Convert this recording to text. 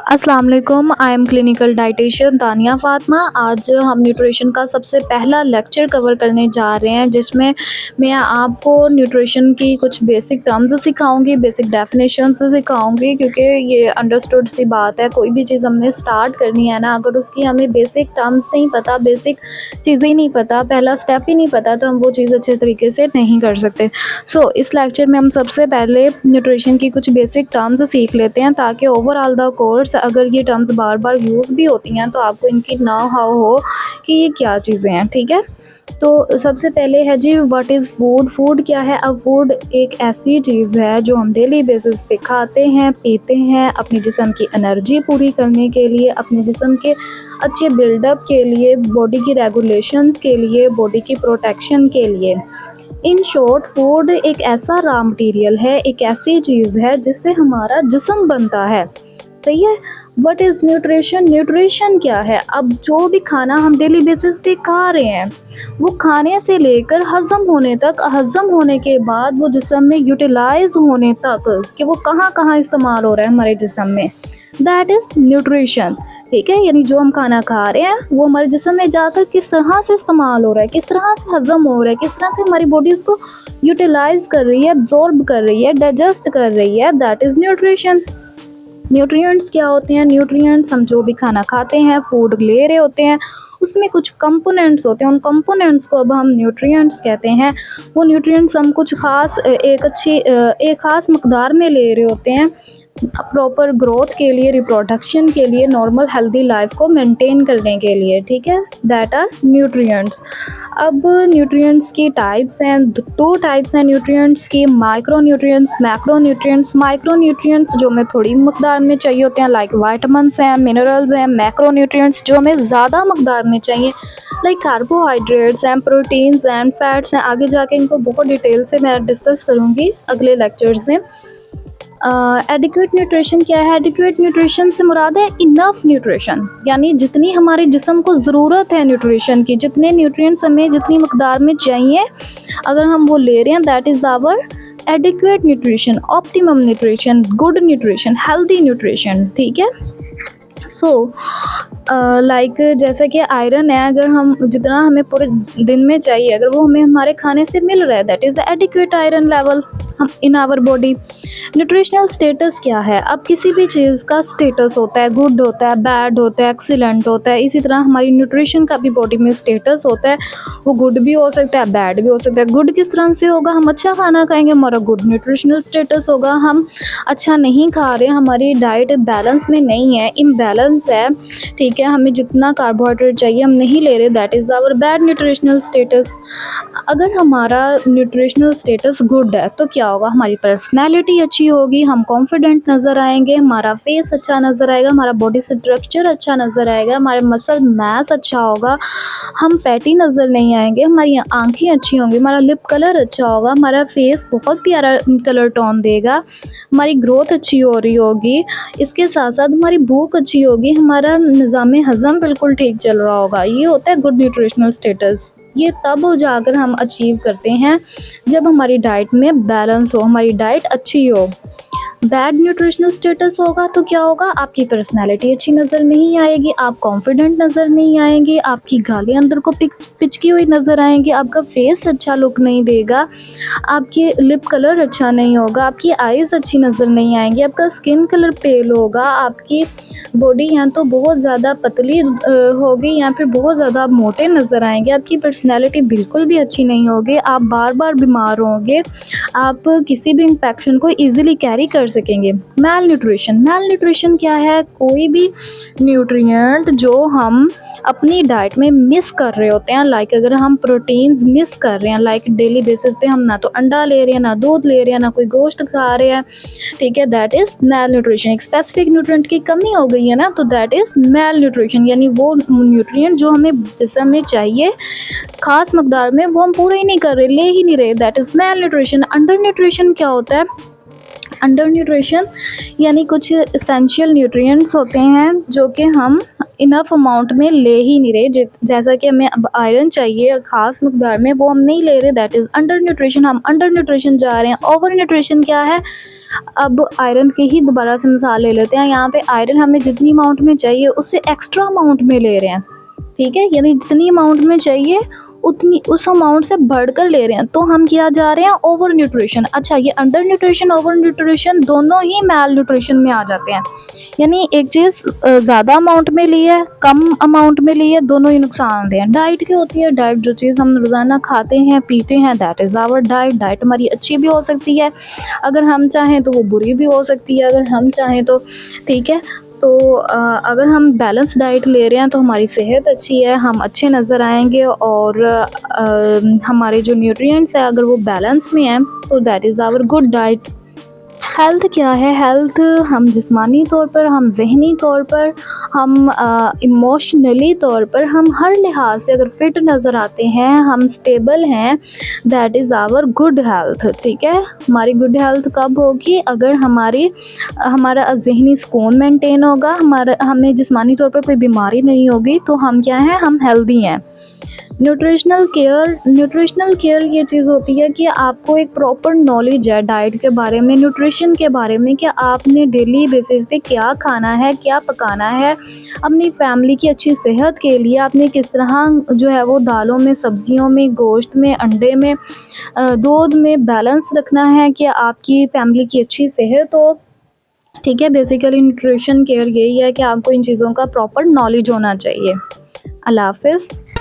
अस्सलाम वालेकुम, I am clinical dietitian Tania Fatima. आज हम न्यूट्रिशन का सबसे पहला लेक्चर कवर करने जा रहे हैं, जिसमें मैं आपको न्यूट्रिशन की कुछ बेसिक टर्म्स सिखाऊंगी, बेसिक डेफिनेशंस सिखाऊंगी, क्योंकि ये अंडरस्टूड सी बात है। कोई भी चीज़ हमने स्टार्ट करनी है ना, अगर उसकी हमें बेसिक टर्म्स नहीं पता, बेसिक चीज़ें नहीं पता, पहला स्टेप ही नहीं पता, तो हम वो चीज़ अच्छे तरीके से नहीं कर सकते। इस लेक्चर में हम सबसे पहले न्यूट्रिशन की कुछ बेसिक टर्म्स सीख लेते हैं, ताकि ओवरऑल द कोर्स अगर ये टर्म्स बार बार यूज़ भी होती हैं तो आपको इनकी ना हाउ हो कि ये क्या चीज़ें हैं। ठीक है, तो सबसे पहले है जी, व्हाट इज़ फूड। फूड क्या है? अब फूड एक ऐसी चीज़ है जो हम डेली बेसिस पे खाते हैं, पीते हैं, अपने जिस्म की एनर्जी पूरी करने के लिए, अपने जिस्म के अच्छे बिल्डअप के लिए, बॉडी की रेगुलेशंस के लिए, बॉडी की प्रोटेक्शन के लिए। इन शॉर्ट, फूड एक ऐसा रॉ मटेरियल है, एक ऐसी चीज़ है जिससे हमारा जिस्म बनता है। सही है। What is nutrition? न्यूट्रिशन क्या है? अब जो भी खाना हम डेली बेसिस पे खा रहे हैं, वो खाने से लेकर हज़म होने तक, हज़म होने के बाद वो जिस्म में यूटिलाइज होने तक, कि वो कहाँ कहाँ इस्तेमाल हो रहा है हमारे जिस्म में, दैट इज़ न्यूट्रिशन। ठीक है, यानी जो हम खाना खा रहे हैं वो हमारे जिस्म में जाकर किस तरह से इस्तेमाल हो रहा है, किस तरह से हज़म हो रहा है, किस तरह से हमारी बॉडी इसको यूटिलाइज कर रही है, एब्जॉर्ब कर रही है, डाइजेस्ट कर रही है, दैट इज़ न्यूट्रिशन। न्यूट्रिएंट्स क्या होते हैं? न्यूट्रिएंट्स, हम जो भी खाना खाते हैं, फूड ले रहे होते हैं, उसमें कुछ कंपोनेंट्स होते हैं, उन कंपोनेंट्स को अब हम न्यूट्रिएंट्स कहते हैं। वो न्यूट्रिएंट्स हम कुछ ख़ास एक ख़ास मकदार में ले रहे होते हैं, प्रॉपर ग्रोथ के लिए, रिप्रोडक्शन के लिए, नॉर्मल हेल्दी लाइफ को मेंटेन करने के लिए। ठीक है, दैट आर न्यूट्रिएंट्स। अब न्यूट्रिएंट्स की टाइप्स हैं, टू टाइप्स हैं न्यूट्रिएंट्स की, micro nutrients, macro nutrients. Micro nutrients जो हमें थोड़ी मकदार में चाहिए होते हैं, लाइक वाइटामिन्स हैं, मिनरल्स हैं। मैक्रो न्यूट्रिएंट्स जो हमें ज़्यादा मकदार में चाहिए, लाइक कार्बोहाइड्रेट्स हैं, प्रोटीन्स एंड फैट्स हैं। आगे जाके इनको बहुत डिटेल से मैं डिस्कस करूँगी अगले लेक्चर्स में। एडिक्वेट न्यूट्रिशन क्या है? एडिक्वेट न्यूट्रिशन से मुराद है इनफ न्यूट्रिशन, यानी जितनी हमारे जिस्म को ज़रूरत है न्यूट्रिशन की, जितने न्यूट्रिएंट्स हमें जितनी मकदार में चाहिए, अगर हम वो ले रहे हैं, that is our adequate nutrition, optimum nutrition, good nutrition, healthy nutrition. ठीक है, लाइक जैसा कि आयरन है, अगर हम जितना हमें पूरे दिन में चाहिए, अगर वो हमें हमारे खाने से मिल रहा है, that is the adequate iron level हम in our body. Nutritional status क्या है? अब किसी भी चीज़ का स्टेटस होता है, गुड होता है, बैड होता है, एक्सीलेंट होता है। इसी तरह हमारी न्यूट्रिशन का भी बॉडी में स्टेटस होता है, वो गुड भी हो सकता है, बैड भी हो सकता है। गुड किस तरह से होगा? हम अच्छा खाना खाएंगे, हमारा गुड न्यूट्रिशनल स्टेटस होगा। हम अच्छा नहीं खा रहे, हमारी डाइट बैलेंस में नहीं है, इम्बैलेंस है, ठीक है, हमें जितना कार्बोहाइड्रेट चाहिए हम नहीं ले रहे, that is our bad nutritional status. अगर हमारा न्यूट्रिशनल स्टेटस गुड है तो क्या होगा? हमारी पर्सनैलिटी अच्छी होगी, हम कॉन्फिडेंट नज़र आएंगे, हमारा फेस अच्छा नज़र आएगा, हमारा बॉडी स्ट्रक्चर अच्छा नज़र आएगा, हमारे मसल मास अच्छा होगा, हम फैटी नज़र नहीं आएंगे, हमारी आंखें अच्छी होंगी, हमारा लिप कलर अच्छा होगा, हमारा फेस बहुत प्यारा कलर टोन देगा, हमारी ग्रोथ अच्छी हो रही होगी, इसके साथ साथ हमारी भूख अच्छी होगी, हमारा निज़ाम हज़म बिल्कुल ठीक चल रहा होगा। ये होता है गुड न्यूट्रिशनल स्टेटस। ये तब हो जाकर हम अचीव करते हैं जब हमारी डाइट में बैलेंस हो, हमारी डाइट अच्छी हो। बैड न्यूट्रिशनल स्टेटस होगा तो क्या होगा? आपकी पर्सनैलिटी अच्छी नज़र नहीं आएगी, आप कॉन्फिडेंट नज़र नहीं आएंगे, आपकी गालें अंदर को पिचकी हुई नज़र आएंगी, आपका फेस अच्छा लुक नहीं देगा, आपके लिप कलर अच्छा नहीं होगा, आपकी आइज़ अच्छी नज़र नहीं आएंगी, आपका स्किन कलर पेल होगा, आपकी बॉडी या तो बहुत ज़्यादा पतली होगी या फिर बहुत ज़्यादा आप मोटे नज़र आएंगे, आपकी पर्सनैलिटी बिल्कुल भी अच्छी नहीं होगी, आप बार बार बीमार होंगे, आप किसी भी इन्फेक्शन को ईज़िली कैरी कर सकेंगे। मैल न्यूट्रिशन क्या है? कोई भी न्यूट्रिएंट जो हम अपनी डाइट में मिस कर रहे होते हैं, लाइक अगर हम प्रोटीन्स मिस कर रहे हैं, लाइक डेली बेसिस पे हम ना तो अंडा ले रहे हैं, ना दूध ले रहे हैं, ना कोई गोश्त खा रहे हैं, ठीक है, दैट इज़ मैल न्यूट्रिशन। एक स्पेसिफिक न्यूट्रिएंट की कमी हो गई है ना, तो दैट इज़ मैल न्यूट्रिशन, यानी वो न्यूट्रिएंट जो हमें जिस्म में चाहिए खास मकदार में, वो हम पूरा ही नहीं कर रहे, ले ही नहीं रहे, that is malnutrition. Under nutrition क्या होता है? अंडर न्यूट्रिशन यानी कुछ एसेंशियल न्यूट्रिएंट्स होते हैं जो कि हम इनफ अमाउंट में ले ही नहीं रहे। जैसा कि हमें अब आयरन चाहिए ख़ास मकदार में, वो हम नहीं ले रहे, दैट इज़ अंडर न्यूट्रिशन। हम अंडर न्यूट्रिशन जा रहे हैं। ओवर न्यूट्रिशन क्या है? अब आयरन की ही दोबारा से मिसाल ले लेते हैं। यहाँ पे आयरन हमें जितनी अमाउंट में चाहिए उससे एक्स्ट्रा अमाउंट में ले रहे हैं, ठीक है, यानी जितनी अमाउंट में चाहिए उतनी उस अमाउंट से बढ़कर ले रहे हैं, तो हम क्या जा रहे हैं? Over nutrition. अच्छा, ये अंडर न्यूट्रिशन ओवर न्यूट्रिशन दोनों ही मैल न्यूट्रिशन में आ जाते हैं, यानी एक चीज़ ज़्यादा अमाउंट में ली है, कम अमाउंट में ली है, दोनों ही नुकसानदेह हैं। डाइट क्या होती है? डाइट जो चीज़ हम रोज़ाना खाते हैं पीते हैं, that is our diet. Diet हमारी अच्छी भी हो सकती है अगर हम चाहें, तो वो बुरी भी हो सकती है अगर हम चाहें तो, ठीक है। तो अगर हम बैलेंस डाइट ले रहे हैं तो हमारी सेहत अच्छी है, हम अच्छे नज़र आएंगे, और हमारे जो न्यूट्रिएंट्स हैं अगर वो बैलेंस में हैं तो that is our good diet. Health क्या है? हेल्थ हम जिस्मानी तौर पर, हम ज़हनी तौर पर, हम इमोशनली तौर पर, हम हर लिहाज से अगर फ़िट नज़र आते हैं, हम स्टेबल हैं, that is our good health, ठीक है। हमारी गुड हेल्थ कब होगी? अगर हमारा ज़हनी सुकून मेंटेन होगा, हमें जिस्मानी तौर पर कोई बीमारी नहीं होगी, तो हम क्या हैं? हम हेल्दी हैं। न्यूट्रिशनल केयर ये चीज़ होती है कि आपको एक प्रॉपर नॉलेज है डाइट के बारे में, न्यूट्रिशन के बारे में, कि आपने डेली बेसिस पे क्या खाना है, क्या पकाना है। अपनी फैमिली की अच्छी सेहत के लिए आपने किस तरह जो है वो दालों में, सब्जियों में, गोश्त में, अंडे में, दूध में बैलेंस रखना है कि आपकी फैमिली की अच्छी सेहत हो, ठीक है। बेसिकली न्यूट्रिशन केयर यही है कि आपको इन चीज़ों का प्रॉपर नॉलेज होना चाहिए। अल्लाह हाफ़िज़।